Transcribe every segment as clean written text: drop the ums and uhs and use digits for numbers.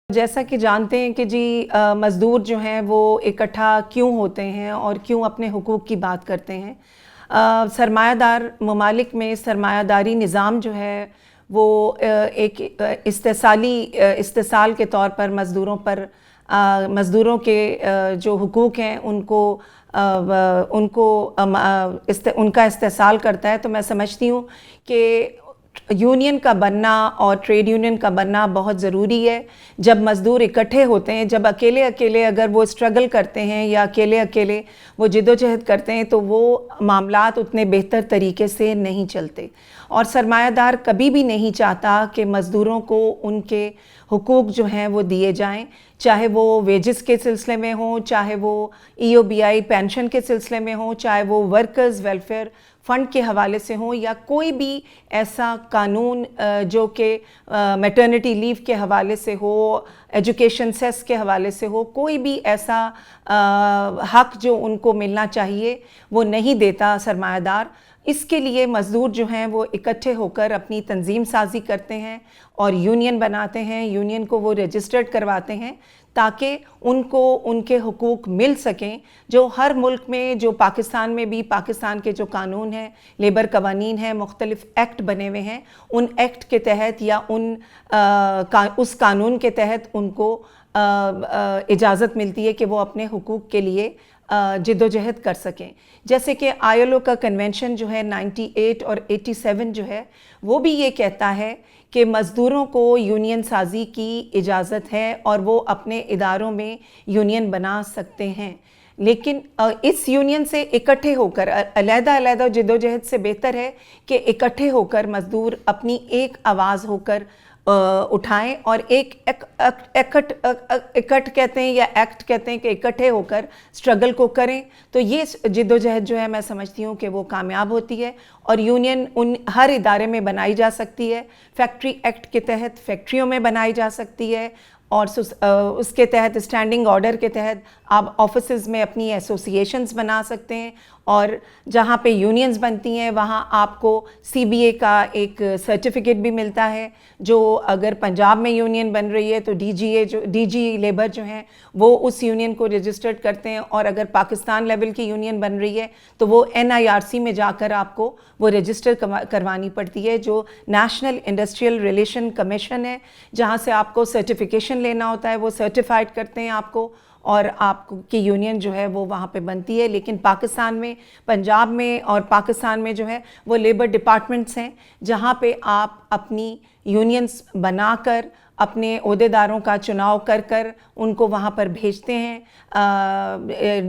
جیسا کہ جانتے ہیں کہ جی مزدور جو ہیں وہ اکٹھا کیوں ہوتے ہیں اور کیوں اپنے حقوق کی بات کرتے ہیں۔ سرمایہ دار ممالک میں سرمایہ داری نظام جو ہے وہ ایک استحصال کے طور پر مزدوروں کے جو حقوق ہیں ان کا استحصال کرتا ہے۔ تو میں سمجھتی ہوں کہ یونین کا بننا اور ٹریڈ یونین کا بننا بہت ضروری ہے۔ جب مزدور اکٹھے ہوتے ہیں، جب اکیلے اگر وہ اسٹرگل کرتے ہیں یا اکیلے وہ جدوجہد کرتے ہیں تو وہ معاملات اتنے بہتر طریقے سے نہیں چلتے، اور سرمایہ دار کبھی بھی نہیں چاہتا کہ مزدوروں کو ان کے حقوق جو ہیں وہ دیے جائیں، چاہے وہ ویجز کے سلسلے میں ہوں، چاہے وہ EOBI پینشن کے سلسلے میں ہوں، چاہے وہ ورکرز ویلفیئر فنڈ کے حوالے سے ہوں، یا کوئی بھی ایسا قانون جو کہ میٹرنٹی لیو کے حوالے سے ہو، ایجوکیشن سیس کے حوالے سے ہو، کوئی بھی ایسا حق جو ان کو ملنا چاہیے وہ نہیں دیتا سرمایہ دار۔ اس کے لیے مزدور جو ہیں وہ اکٹھے ہو کر اپنی تنظیم سازی کرتے ہیں اور یونین بناتے ہیں، یونین کو وہ رجسٹرڈ کرواتے ہیں تاکہ ان کو ان کے حقوق مل سکیں، جو ہر ملک میں، جو پاکستان میں بھی، پاکستان کے جو قانون ہیں، لیبر قوانین ہیں، مختلف ایکٹ بنے ہوئے ہیں، ان ایکٹ کے تحت یا اس قانون کے تحت ان کو اجازت ملتی ہے کہ وہ اپنے حقوق کے لیے جدوجہد کر سکیں۔ جیسے کہ ILO کا کنونشن جو ہے 98 اور 87 جو ہے وہ بھی یہ کہتا ہے کہ مزدوروں کو یونین سازی کی اجازت ہے اور وہ اپنے اداروں میں یونین بنا سکتے ہیں، لیکن اس یونین سے اکٹھے ہو کر، علیحدہ جدوجہد سے بہتر ہے کہ اکٹھے ہو کر مزدور اپنی ایک آواز ہو کر اٹھائیں اور ایک اکٹھ کہتے ہیں یا ایکٹ کہتے ہیں کہ اکٹھے ہو کر اسٹرگل کو کریں، تو یہ جدوجہد جو ہے میں سمجھتی ہوں کہ وہ کامیاب ہوتی ہے، اور یونین ہر ادارے میں بنائی جا سکتی ہے۔ فیکٹری ایکٹ کے تحت فیکٹریوں میں بنائی جا سکتی ہے، اور اس کے تحت اسٹینڈنگ آرڈر کے تحت آپ آفیسز میں اپنی ایسوسیشنز بنا سکتے ہیں، اور جہاں پہ یونینز بنتی ہیں وہاں آپ کو CBA کا ایک سرٹیفکیٹ بھی ملتا ہے، جو اگر پنجاب میں یونین بن رہی ہے تو ڈی جی لیبر جو ہیں وہ اس یونین کو رجسٹرڈ کرتے ہیں، اور اگر پاکستان لیول کی یونین بن رہی ہے تو وہ NIRC میں جا کر آپ کو وہ رجسٹر کروانی پڑتی ہے، جو نیشنل انڈسٹریل ریلیشن کمیشن ہے، جہاں سے آپ کو سرٹیفیکیشن لینا ہوتا ہے، وہ سرٹیفائڈ کرتے ہیں آپ کو، اور آپ کی یونین جو ہے وہ وہاں پہ بنتی ہے۔ لیکن پاکستان میں، پنجاب میں اور پاکستان میں جو ہے وہ لیبر ڈپارٹمنٹس ہیں جہاں پہ آپ اپنی یونینز بنا کر اپنے عہدیداروں کا چناؤ کر ان کو وہاں پر بھیجتے ہیں،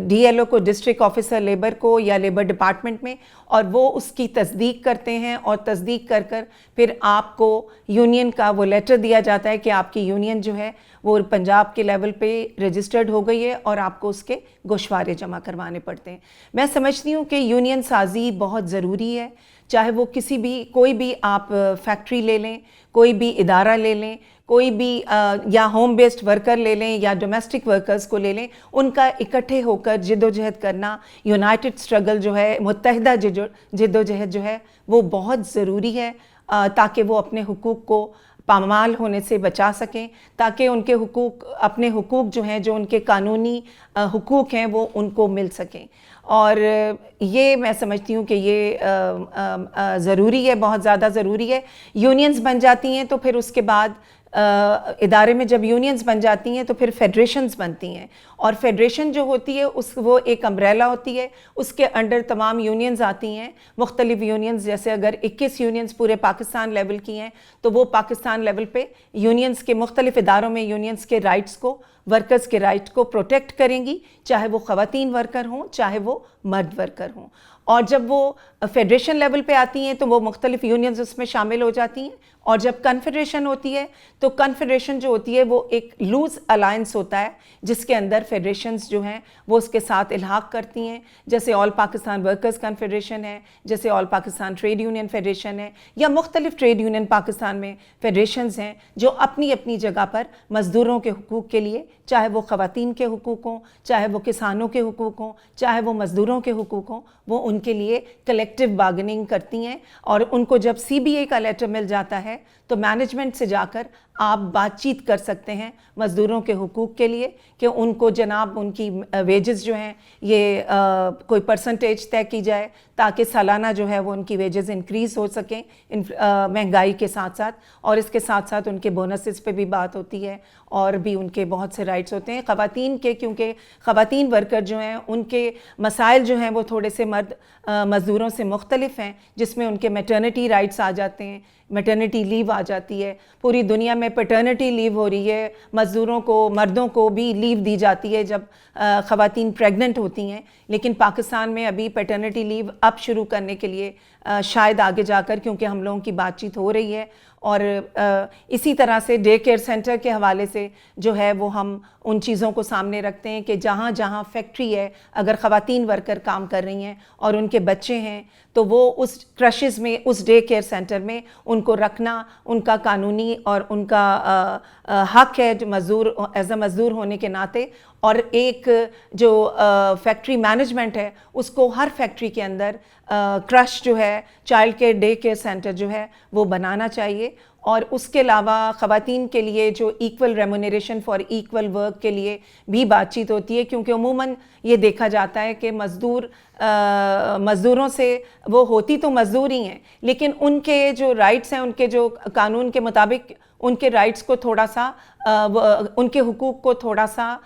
DLO کو، ڈسٹرکٹ آفیسر لیبر کو یا لیبر ڈپارٹمنٹ میں، اور وہ اس کی تصدیق کرتے ہیں، اور تصدیق کر پھر آپ کو یونین کا وہ لیٹر دیا جاتا ہے کہ آپ کی یونین جو ہے وہ پنجاب کے لیول پہ رجسٹرڈ ہو گئی ہے، اور آپ کو اس کے گوشوارے جمع کروانے پڑتے ہیں۔ میں سمجھتی ہوں کہ یونین سازی بہت ضروری ہے، چاہے وہ کوئی بھی آپ فیکٹری لے لیں، کوئی بھی ادارہ لے لیں، کوئی بھی یا ہوم بیسڈ ورکر لے لیں یا ڈومیسٹک ورکرز کو لے لیں، ان کا اکٹھے ہو کر جدوجہد کرنا، یونائٹڈ اسٹرگل جو ہے، متحدہ جدوجہد جو ہے وہ بہت ضروری ہے، تاکہ وہ اپنے حقوق کو پامال ہونے سے بچا سکیں، تاکہ ان کے اپنے حقوق جو ہیں، جو ان کے قانونی حقوق ہیں، وہ ان کو مل سکیں۔ اور یہ میں سمجھتی ہوں کہ یہ ضروری ہے، بہت زیادہ ضروری ہے۔ یونینز بن جاتی ہیں تو پھر اس کے بعد ادارے میں جب یونینز بن جاتی ہیں تو پھر فیڈریشنز بنتی ہیں، اور فیڈریشن جو ہوتی ہے وہ ایک امبریلا ہوتی ہے، اس کے انڈر تمام یونینز آتی ہیں، مختلف یونینز، جیسے اگر 21 یونینز پورے پاکستان لیول کی ہیں تو وہ پاکستان لیول پہ یونینز کے مختلف اداروں میں یونینز کے رائٹس کو، ورکرز کے رائٹ کو پروٹیکٹ کریں گی، چاہے وہ خواتین ورکر ہوں، چاہے وہ مرد ورکر ہوں۔ اور جب وہ فیڈریشن لیول پہ آتی ہیں تو وہ مختلف یونینز اس میں شامل ہو جاتی ہیں، اور جب کنفیڈریشن ہوتی ہے تو کنفیڈریشن جو ہوتی ہے وہ ایک لوز الائنس ہوتا ہے، جس کے اندر فیڈریشنز جو ہیں وہ اس کے ساتھ الحاق کرتی ہیں، جیسے آل پاکستان ورکرز کنفیڈریشن ہے، جیسے آل پاکستان ٹریڈ یونین فیڈریشن ہے، یا مختلف ٹریڈ یونین پاکستان میں فیڈریشنز ہیں جو اپنی اپنی جگہ پر مزدوروں کے حقوق کے لیے، چاہے وہ خواتین کے حقوق ہوں، چاہے وہ کسانوں کے حقوق ہوں، چاہے وہ مزدوروں کے حقوق ہوں، وہ ان کے لیے کلیکٹیو بارگننگ کرتی ہیں، اور ان کو جب CBA کا لیٹر مل جاتا ہے تو مینجمنٹ سے جا کر آپ بات چیت کر سکتے ہیں مزدوروں کے حقوق کے لیے کہ ان کو جناب ان کی ویجز جو ہیں یہ کوئی پرسنٹیج طے کی جائے تاکہ سالانہ جو ہے وہ ان کی ویجز انکریز ہو سکیں مہنگائی کے ساتھ ساتھ، اور اس کے ساتھ ساتھ ان کے بونسز پہ بھی بات ہوتی ہے اور بھی ان کے بہت سے رائٹس ہوتے ہیں خواتین کے، کیونکہ خواتین ورکر جو ہیں ان کے مسائل جو ہیں وہ تھوڑے سے مرد مزدوروں سے مختلف ہیں، جس میں ان کے میٹرنٹی رائٹس آ جاتے ہیں، میٹرنٹی لیو آ جاتی ہے، پوری دنیا میں پیٹرنٹی لیو ہو رہی ہے، مزدوروں کو مردوں کو بھی لیو دی جاتی ہے جب خواتین پریگننٹ ہوتی ہیں، لیکن پاکستان میں ابھی پیٹرنٹی لیو اب شروع کرنے کے لیے شاید آگے جا کر، کیونکہ ہم لوگوں کی بات چیت ہو رہی ہے، اور اسی طرح سے ڈے کیئر سینٹر کے حوالے سے جو ہے وہ ہم ان چیزوں کو سامنے رکھتے ہیں کہ جہاں جہاں فیکٹری ہے، اگر خواتین ورکر کام کر رہی ہیں اور ان کے بچے ہیں تو وہ اس کرشز میں، اس ڈے کیئر سینٹر میں ان کو رکھنا ان کا قانونی اور ان کا حق ہے مزدور ایز اے مزدور ہونے کے ناطے، اور ایک جو فیکٹری مینجمنٹ ہے اس کو ہر فیکٹری کے اندر کرش جو ہے child care day care centre جو ہے وہ بنانا چاہیے، اور اس کے علاوہ خواتین کے لیے جو equal remuneration for equal work کے لیے بھی بات چیت ہوتی ہے، کیونکہ عموماً یہ دیکھا جاتا ہے کہ مزدوروں سے وہ ہوتی تو مزدور ہی ہیں، لیکن ان کے جو رائٹس ہیں، ان کے جو قانون کے مطابق ان کے رائٹس کو تھوڑا سا ان کے حقوق کو تھوڑا سا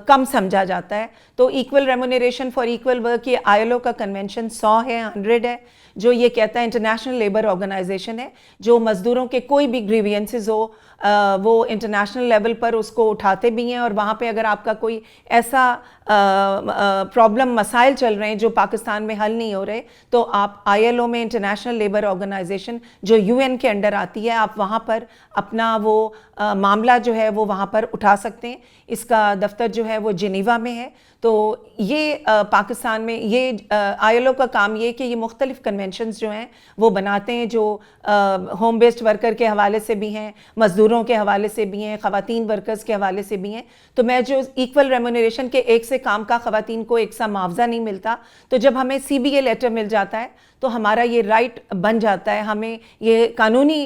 کم سمجھا جاتا ہے۔ تو equal remuneration for equal work یہ ILO کا کنونشن 100 ہے، 100 ہے، جو یہ کہتا ہے انٹرنیشنل لیبر آرگنائزیشن ہے، جو مزدوروں کے کوئی بھی گریوینسز ہو وہ انٹرنیشنل لیول پر اس کو اٹھاتے بھی ہیں، اور وہاں پہ اگر آپ کا کوئی ایسا پرابلم مسائل چل رہے ہیں جو پاکستان میں حل نہیں ہو رہے تو آپ ILO میں انٹرنیشنل لیبر آرگنائزیشن جو UN کے انڈر آتی ہے، آپ وہاں پر اپنا وہ معاملہ جو ہے وہ وہاں پر اٹھا سکتے ہیں۔ اس کا دفتر جو ہے وہ جنیوا میں ہے۔ تو یہ پاکستان میں یہ ILO کا کام یہ کہ یہ مختلف کنونشنز جو ہیں وہ بناتے ہیں، جو ہوم بیسڈ ورکر کے حوالے سے بھی ہیں، مزدوروں کے حوالے سے بھی ہیں، خواتین ورکرز کے حوالے سے بھی ہیں۔ تو میں جو ایکول ریمونریشن کے ایک سے کام کا خواتین کو ایک سا معاوضہ نہیں ملتا، تو جب ہمیں CBA لیٹر مل جاتا ہے تو ہمارا یہ رائٹ بن جاتا ہے، ہمیں یہ قانونی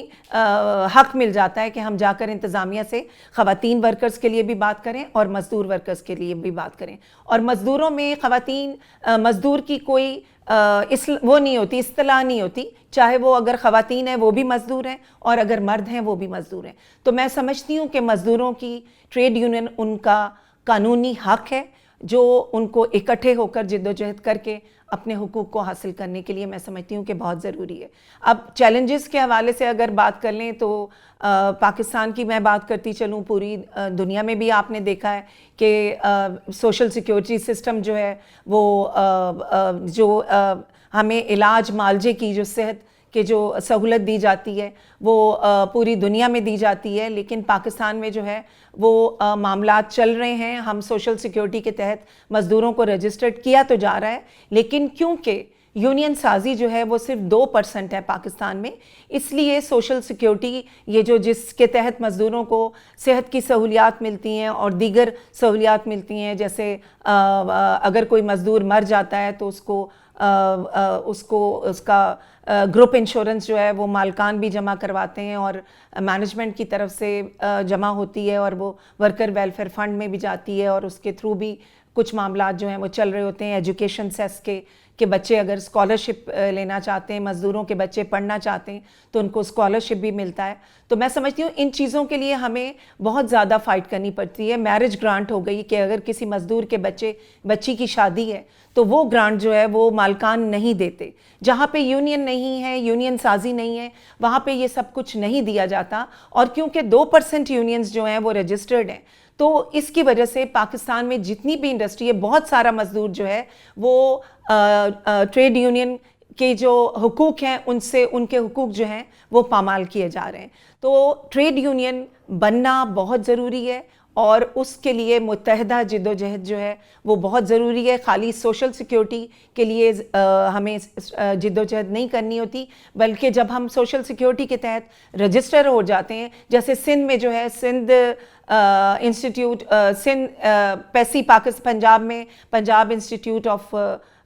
حق مل جاتا ہے کہ ہم جا کر انتظامیہ سے خواتین ورکرز کے لیے بھی بات کریں اور مزدور ورکرز کے لیے بھی بات کریں، اور مزدوروں میں خواتین مزدور کی کوئی وہ نہیں ہوتی، اصطلاح نہیں ہوتی، چاہے وہ اگر خواتین ہیں وہ بھی مزدور ہیں اور اگر مرد ہیں وہ بھی مزدور ہیں۔ تو میں سمجھتی ہوں کہ مزدوروں کی ٹریڈ یونین ان کا قانونی حق ہے جو ان کو اکٹھے ہو کر جدوجہد کر کے اپنے حقوق کو حاصل کرنے کے لیے میں سمجھتی ہوں کہ بہت ضروری ہے۔ اب چیلنجز کے حوالے سے اگر بات کر لیں تو پاکستان کی میں بات کرتی چلوں، پوری دنیا میں بھی آپ نے دیکھا ہے کہ سوشل سیکیورٹی سسٹم جو ہے وہ جو ہمیں علاج معالجے کی جو صحت کہ جو سہولت دی جاتی ہے وہ پوری دنیا میں دی جاتی ہے، لیکن پاکستان میں جو ہے وہ معاملات چل رہے ہیں۔ ہم سوشل سیکیورٹی کے تحت مزدوروں کو رجسٹرڈ کیا تو جا رہا ہے، لیکن کیونکہ یونین سازی جو ہے وہ صرف 2% ہے پاکستان میں، اس لیے سوشل سیکیورٹی یہ جو جس کے تحت مزدوروں کو صحت کی سہولیات ملتی ہیں اور دیگر سہولیات ملتی ہیں، جیسے اگر کوئی مزدور مر جاتا ہے تو اس کا گروپ انشورنس جو ہے وہ مالکان بھی جمع کرواتے ہیں اور مینجمنٹ کی طرف سے جمع ہوتی ہے، اور وہ ورکر ویلفیئر فنڈ میں بھی جاتی ہے، اور اس کے تھرو بھی کچھ معاملات جو ہیں وہ چل رہے ہوتے ہیں ایجوکیشن سیس کے، کہ بچے اگر اسکالرشپ لینا چاہتے ہیں، مزدوروں کے بچے پڑھنا چاہتے ہیں تو ان کو اسکالرشپ بھی ملتا ہے۔ تو میں سمجھتی ہوں ان چیزوں کے لیے ہمیں بہت زیادہ فائٹ کرنی پڑتی ہے۔ میرج گرانٹ ہو گئی کہ اگر کسی مزدور کے بچی کی شادی ہے تو وہ گرانٹ جو ہے وہ مالکان نہیں دیتے، جہاں پہ یونین نہیں ہے، یونین سازی نہیں ہے، وہاں پہ یہ سب کچھ نہیں دیا جاتا، اور کیونکہ 2% یونینز جو ہیں وہ رجسٹرڈ ہیں تو اس کی وجہ سے پاکستان میں جتنی بھی انڈسٹری ہے بہت سارا مزدور جو ہے وہ ٹریڈ یونین کے جو حقوق ہیں ان سے ان کے حقوق جو ہیں وہ پامال کیے جا رہے ہیں۔ تو ٹریڈ یونین بننا بہت ضروری ہے، اور اس کے لیے متحدہ جدوجہد جو ہے وہ بہت ضروری ہے۔ خالی سوشل سیکیورٹی کے لیے ہمیں جدوجہد نہیں کرنی ہوتی، بلکہ جب ہم سوشل سیکیورٹی کے تحت رجسٹر ہو جاتے ہیں، جیسے سندھ میں جو ہے سندھ انسٹیٹیوٹ، سندھ پیسی پنجاب میں پنجاب انسٹیٹیوٹ آف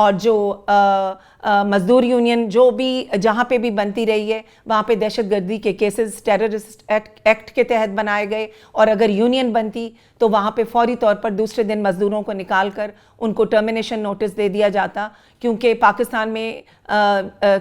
اور جو مزدور یونین جو بھی جہاں پہ بھی بنتی رہی ہے وہاں پہ دہشت گردی کے کیسز ٹیررسٹ ایکٹ کے تحت بنائے گئے، اور اگر یونین بنتی تو وہاں پہ فوری طور پر دوسرے دن مزدوروں کو نکال کر ان کو ٹرمینیشن نوٹس دے دیا جاتا، کیونکہ پاکستان میں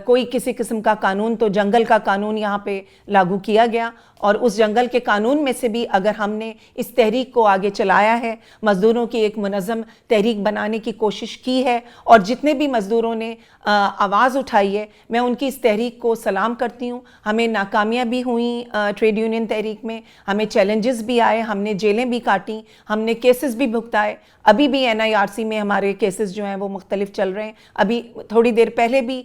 کوئی کسی قسم کا قانون تو جنگل کا قانون یہاں پہ لاگو کیا گیا، اور اس جنگل کے قانون میں سے بھی اگر ہم نے اس تحریک کو آگے چلایا ہے، مزدوروں کی ایک منظم تحریک بنانے کی کوشش کی ہے، اور جتنے بھی مزدوروں نے آواز اٹھائی ہے میں ان کی اس تحریک کو سلام کرتی ہوں۔ ہمیں ناکامیاں بھی ہوئیں ٹریڈ یونین تحریک میں، ہمیں چیلنجز بھی آئے، ہم نے جیلیں بھی کاٹیں، ہم نے کیسز بھی بھگتائے، ابھی بھی NIRC میں ہمارے کیسز جو ہیں وہ مختلف چل رہے ہیں۔ ابھی تھوڑی دیر پہلے بھی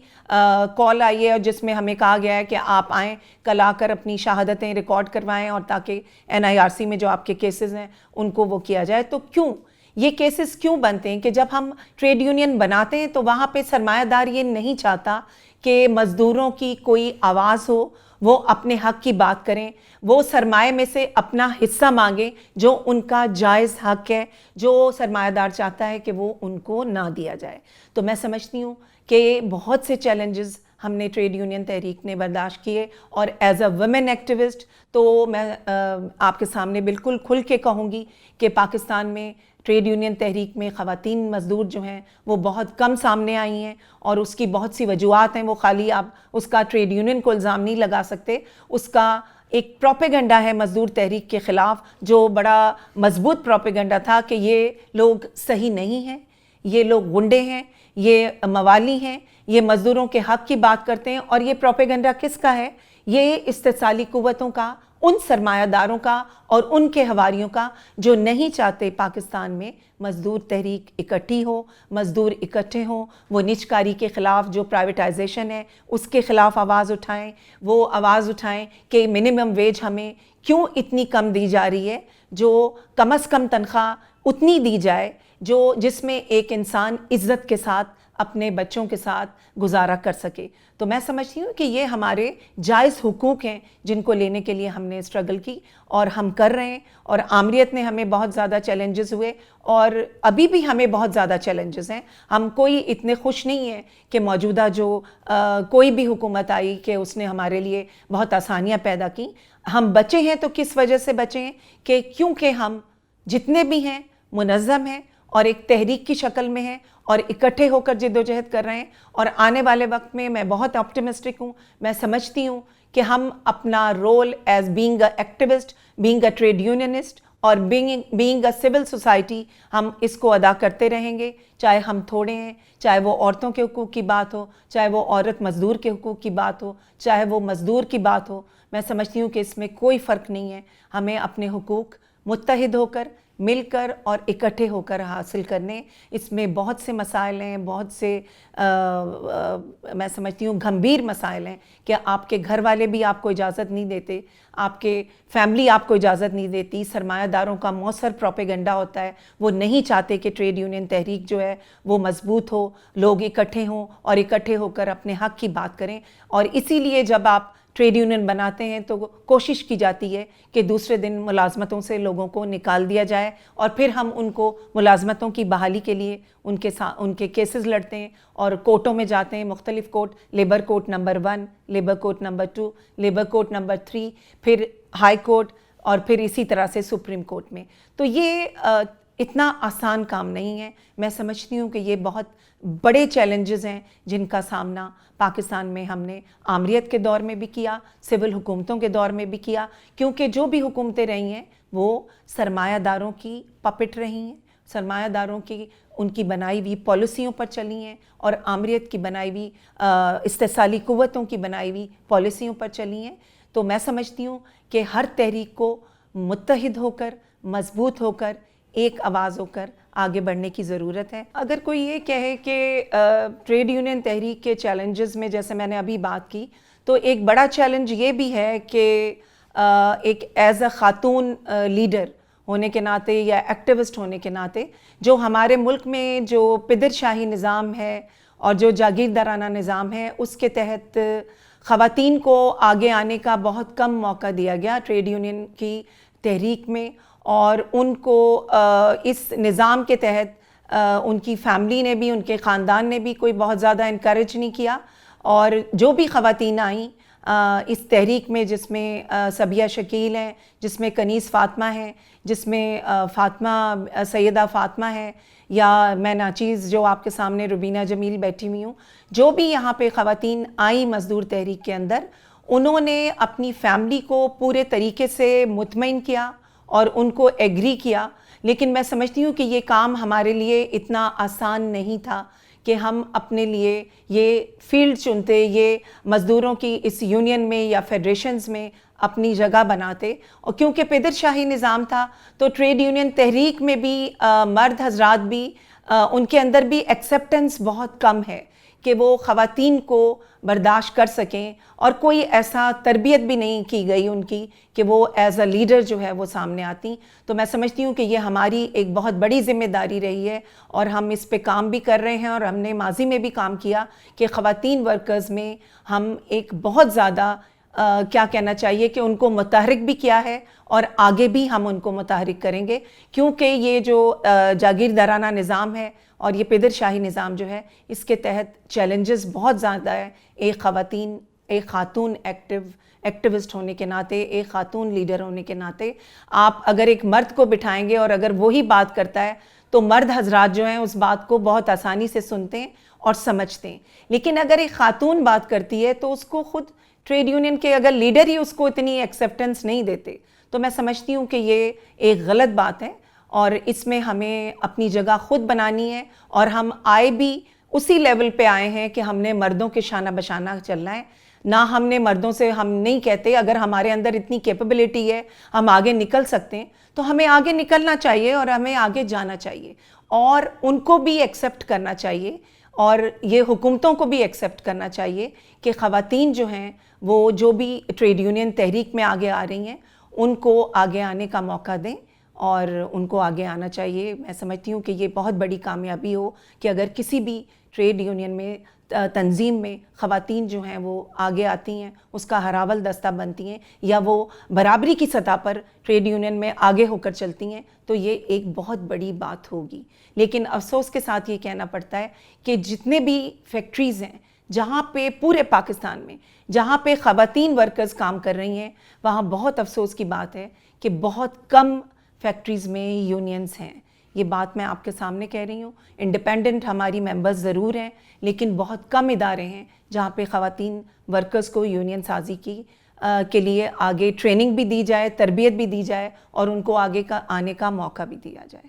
کال آئی ہے جس میں ہمیں کہا گیا ہے کہ آپ آئیں کل آ کر اپنی شہادتیں ریکارڈ کروائیں، اور تاکہ NIRC میں جو آپ کے کیسز ہیں ان کو وہ کیا جائے۔ تو کیوں یہ کیسز کیوں بنتے ہیں کہ جب ہم ٹریڈ یونین بناتے ہیں تو وہاں پہ سرمایہ دار یہ نہیں چاہتا کہ مزدوروں کی کوئی آواز ہو، وہ اپنے حق کی بات کریں، وہ سرمایہ میں سے اپنا حصہ مانگیں جو ان کا جائز حق ہے، جو سرمایہ دار چاہتا ہے کہ وہ ان کو نہ دیا جائے۔ تو میں سمجھتی ہوں کہ بہت سے چیلنجز ہم نے ٹریڈ یونین تحریک نے برداشت کیے، اور ایز اے ویمن ایکٹیوسٹ تو میں آپ کے سامنے بالکل کھل کے کہوں گی کہ پاکستان میں ٹریڈ یونین تحریک میں خواتین مزدور جو ہیں وہ بہت کم سامنے آئی ہیں، اور اس کی بہت سی وجوہات ہیں، وہ خالی آپ اس کا ٹریڈ یونین کو الزام نہیں لگا سکتے، اس کا ایک پروپیگنڈا ہے مزدور تحریک کے خلاف جو بڑا مضبوط پروپیگنڈا تھا کہ یہ لوگ صحیح نہیں ہیں، یہ لوگ غنڈے ہیں، یہ موالی ہیں، یہ مزدوروں کے حق کی بات کرتے ہیں۔ اور یہ پروپیگنڈا کس کا ہے؟ یہ استحصالی قوتوں کا، ان سرمایہ داروں کا اور ان کے حواریوں کا جو نہیں چاہتے پاکستان میں مزدور تحریک اکٹھی ہو، مزدور اکٹھے ہوں، وہ نجکاری کے خلاف جو پرائیویٹائزیشن ہے اس کے خلاف آواز اٹھائیں، وہ آواز اٹھائیں کہ منیمم ویج ہمیں کیوں اتنی کم دی جا رہی ہے، جو کم از کم تنخواہ اتنی دی جائے جس میں ایک انسان عزت کے ساتھ اپنے بچوں کے ساتھ گزارا کر سکے۔ تو میں سمجھتی ہوں کہ یہ ہمارے جائز حقوق ہیں جن کو لینے کے لیے ہم نے اسٹرگل کی، اور ہم کر رہے ہیں، اور آمریت میں ہمیں بہت زیادہ چیلنجز ہوئے، اور ابھی بھی ہمیں بہت زیادہ چیلنجز ہیں۔ ہم کوئی اتنے خوش نہیں ہیں کہ موجودہ جو کوئی بھی حکومت آئی کہ اس نے ہمارے لیے بہت آسانیاں پیدا کی۔ ہم بچے ہیں تو کس وجہ سے بچے ہیں؟ کہ کیونکہ ہم جتنے بھی ہیں منظم ہیں اور ایک تحریک کی شکل میں ہیں اور اکٹھے ہو کر جدوجہد کر رہے ہیں، اور آنے والے وقت میں میں بہت آپٹیمسٹک ہوں۔ میں سمجھتی ہوں کہ ہم اپنا role as being a activist, being a trade unionist اور بینگ اے سول سوسائٹی ہم اس کو ادا کرتے رہیں گے، چاہے ہم تھوڑے ہیں، چاہے وہ عورتوں کے حقوق کی بات ہو، چاہے وہ عورت مزدور کے حقوق کی بات ہو، چاہے وہ مزدور کی بات ہو۔ میں سمجھتی ہوں کہ اس میں کوئی فرق نہیں ہے، ہمیں اپنے حقوق متحد ہو کر، مل کر اور اکٹھے ہو کر حاصل کرنے۔ اس میں بہت سے مسائل ہیں، بہت سے میں سمجھتی ہوں گھمبیر مسائل ہیں کہ آپ کے گھر والے بھی آپ کو اجازت نہیں دیتے، آپ کے فیملی آپ کو اجازت نہیں دیتی، سرمایہ داروں کا مؤثر پروپیگنڈا ہوتا ہے، وہ نہیں چاہتے کہ ٹریڈ یونین تحریک جو ہے وہ مضبوط ہو، لوگ اکٹھے ہوں اور اکٹھے ہو کر اپنے حق کی بات کریں۔ اور اسی لیے جب آپ ٹریڈ یونین بناتے ہیں تو کوشش کی جاتی ہے کہ دوسرے دن ملازمتوں سے لوگوں کو نکال دیا جائے، اور پھر ہم ان کو ملازمتوں کی بحالی کے لیے ان کے کیسز لڑتے ہیں اور کورٹوں میں جاتے ہیں، مختلف court, labour court number 1، labour court number 2، labour court number 3، پھر ہائی کورٹ، اور پھر اسی طرح سے سپریم کورٹ میں۔ تو یہ اتنا آسان کام نہیں ہے۔ میں سمجھتی ہوں کہ یہ بہت بڑے چیلنجز ہیں جن کا سامنا پاکستان میں ہم نے آمریت کے دور میں بھی کیا، سول حکومتوں کے دور میں بھی کیا، کیونکہ جو بھی حکومتیں رہی ہیں وہ سرمایہ داروں کی پپٹ رہی ہیں، سرمایہ داروں کی ان کی بنائی ہوئی پالیسیوں پر چلی ہیں، اور آمریت کی بنائی ہوئی استحصالی قوتوں کی بنائی ہوئی پالیسیوں پر چلی ہیں۔ تو میں سمجھتی ہوں کہ ہر تحریک کو متحد ہو کر، مضبوط ہو کر، ایک آواز ہو کر آگے بڑھنے کی ضرورت ہے۔ اگر کوئی یہ کہے کہ ٹریڈ یونین تحریک کے چیلنجز میں، جیسے میں نے ابھی بات کی، تو ایک بڑا چیلنج یہ بھی ہے کہ ایک ایز اے خاتون لیڈر ہونے کے ناطے یا ایکٹیوسٹ ہونے کے ناطے، جو ہمارے ملک میں جو پدر شاہی نظام ہے اور جو جاگیردارانہ نظام ہے، اس کے تحت خواتین کو آگے آنے کا بہت کم موقع دیا گیا ٹریڈ یونین کی تحریک میں، اور ان کو اس نظام کے تحت ان کی فیملی نے بھی، ان کے خاندان نے بھی کوئی بہت زیادہ انکریج نہیں کیا، اور جو بھی خواتین آئیں اس تحریک میں، جس میں صبیہ شکیل ہیں، جس میں کنیز فاطمہ ہیں، جس میں فاطمہ سیدہ فاطمہ ہے، یا میں ناچیز جو آپ کے سامنے روبینہ جمیل بیٹھی ہوئی ہوں، جو بھی یہاں پہ خواتین آئیں مزدور تحریک کے اندر، انہوں نے اپنی فیملی کو پورے طریقے سے مطمئن کیا اور ان کو ایگری کیا. لیکن میں سمجھتی ہوں کہ یہ کام ہمارے لیے اتنا آسان نہیں تھا کہ ہم اپنے لیے یہ فیلڈ چنتے، یہ مزدوروں کی اس یونین میں یا فیڈریشنز میں اپنی جگہ بناتے. اور کیونکہ پیدر شاہی نظام تھا تو ٹریڈ یونین تحریک میں بھی مرد حضرات بھی ان کے اندر بھی ایکسیپٹنس بہت کم ہے کہ وہ خواتین کو برداشت کر سکیں، اور کوئی ایسا تربیت بھی نہیں کی گئی ان کی کہ وہ ایز اے لیڈر جو ہے وہ سامنے آتی. تو میں سمجھتی ہوں کہ یہ ہماری ایک بہت بڑی ذمہ داری رہی ہے، اور ہم اس پہ کام بھی کر رہے ہیں، اور ہم نے ماضی میں بھی کام کیا کہ خواتین ورکرز میں ہم ایک بہت زیادہ کیا کہنا چاہیے کہ ان کو متحرک بھی کیا ہے، اور آگے بھی ہم ان کو متحرک کریں گے. کیونکہ یہ جو جاگیردارانہ نظام ہے اور یہ پیدر شاہی نظام جو ہے، اس کے تحت چیلنجز بہت زیادہ ہے. ایک خاتون ایکٹیوسٹ ہونے کے ناطے، ایک خاتون لیڈر ہونے کے ناطے، آپ اگر ایک مرد کو بٹھائیں گے اور اگر وہی بات کرتا ہے تو مرد حضرات جو ہیں اس بات کو بہت آسانی سے سنتے ہیں اور سمجھتے ہیں. لیکن اگر ایک خاتون بات کرتی ہے تو اس کو خود ٹریڈ یونین کے اگر لیڈر ہی اس کو اتنی ایکسیپٹنس نہیں دیتے، تو میں سمجھتی ہوں کہ یہ ایک غلط بات ہے، اور اس میں ہمیں اپنی جگہ خود بنانی ہے. اور ہم آئے بھی اسی لیول پہ آئے ہیں کہ ہم نے مردوں کے شانہ بشانہ چلنا ہے. نہ ہم نے مردوں سے، ہم نہیں کہتے اگر ہمارے اندر اتنی کیپیبلٹی ہے، ہم آگے نکل سکتے ہیں، تو ہمیں آگے نکلنا چاہیے اور ہمیں آگے جانا چاہیے، اور ان کو بھی ایکسیپٹ کرنا چاہیے، اور یہ حکومتوں کو بھی ایکسیپٹ کرنا چاہیے کہ خواتین جو ہیں وہ جو بھی ٹریڈ یونین تحریک میں آگے آ رہی ہیں ان کو آگے آنے کا موقع دیں، اور ان کو آگے آنا چاہیے. میں سمجھتی ہوں کہ یہ بہت بڑی کامیابی ہو کہ اگر کسی بھی ٹریڈ یونین میں، تنظیم میں خواتین جو ہیں وہ آگے آتی ہیں، اس کا ہراول دستہ بنتی ہیں، یا وہ برابری کی سطح پر ٹریڈ یونین میں آگے ہو کر چلتی ہیں، تو یہ ایک بہت بڑی بات ہوگی. لیکن افسوس کے ساتھ یہ کہنا پڑتا ہے کہ جتنے بھی فیکٹریز ہیں جہاں پہ پورے پاکستان میں جہاں پہ خواتین ورکرز کام کر رہی ہیں، وہاں بہت افسوس کی بات ہے کہ بہت کم فیکٹریز میں یونینز ہیں. یہ بات میں آپ کے سامنے کہہ رہی ہوں. انڈیپینڈنٹ ہماری ممبرز ضرور ہیں، لیکن بہت کم ادارے ہیں جہاں پہ خواتین ورکرز کو یونین سازی کے لیے آگے ٹریننگ بھی دی جائے، تربیت بھی دی جائے، اور ان کو آگے آنے کا موقع بھی دیا جائے.